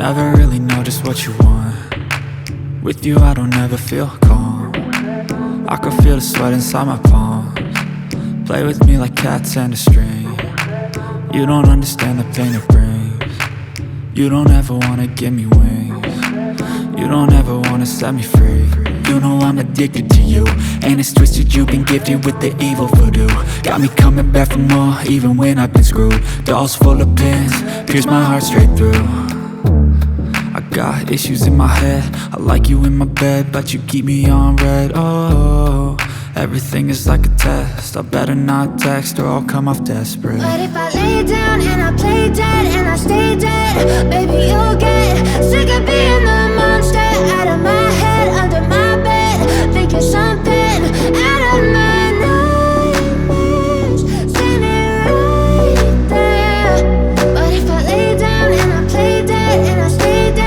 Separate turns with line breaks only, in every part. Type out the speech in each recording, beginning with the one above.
Never really know just what you want. With you I don't ever feel calm. I can feel the sweat inside my palms. Play with me like cats and a string. You don't understand the pain it brings. You don't ever wanna give me wings. You don't ever wanna set me free. You know I'm addicted to you, and it's twisted, you've been gifted with the evil voodoo. Got me coming back for more, even when I've been screwed. Dolls full of pins, pierce my heart straight through. I got issues in my head, I like you in my bed, but you keep me on red. Oh, everything is like a test, I better not text or I'll come off desperate.
But if I lay down and I play dead and I stay dead, baby you'll get sick of being the monster out of my head, under my bed, thinking something out of my nightmares, standing right there. But if I lay down and I play dead and I stay dead,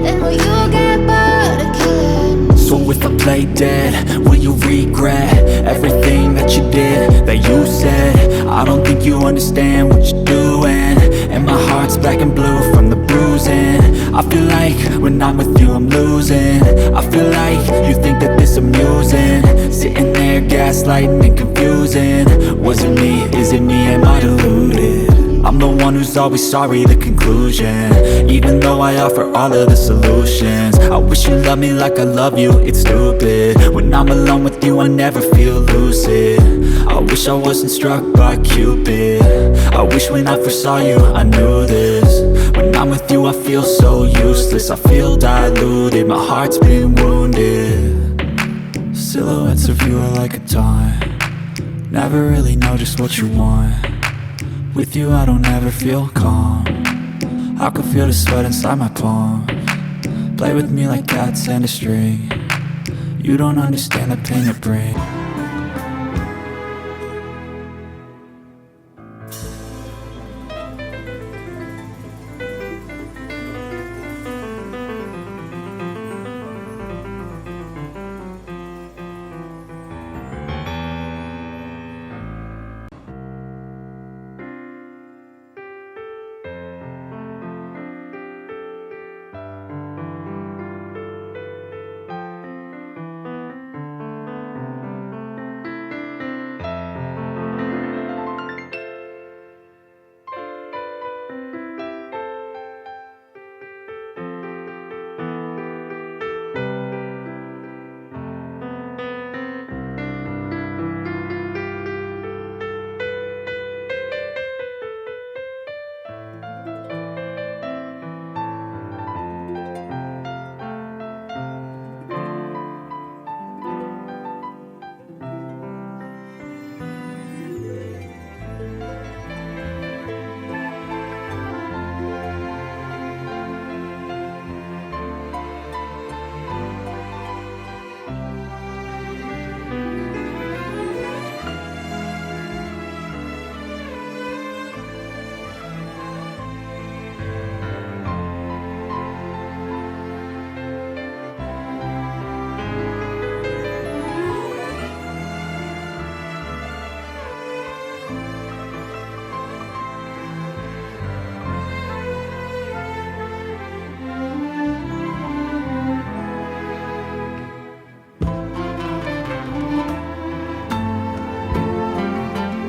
then will you get bored of killing me?
So if I play dead, will you regret everything that you did, that you said? I don't think you understand what you're doing, and my heart's black and blue from the bruising. I feel like when I'm with you I'm losing. I feel like you think that this amusing, sitting there gaslighting and confusing. Was it me? Is it me? Am I deluded? I'm the one who's always sorry, the conclusion. Even though I offer all of the solutions, I wish you loved me like I love you, it's stupid. When I'm alone with you I never feel lucid. I wish I wasn't struck by Cupid. I wish when I first saw you I knew this. When I'm with you I feel so useless, I feel diluted, my heart's been wounded. Silhouettes of you are like a taunt, never really know just what you want. With you I don't ever feel calm, I can feel the sweat inside my palms. Play with me like cats and a string. You don't understand the pain it brings.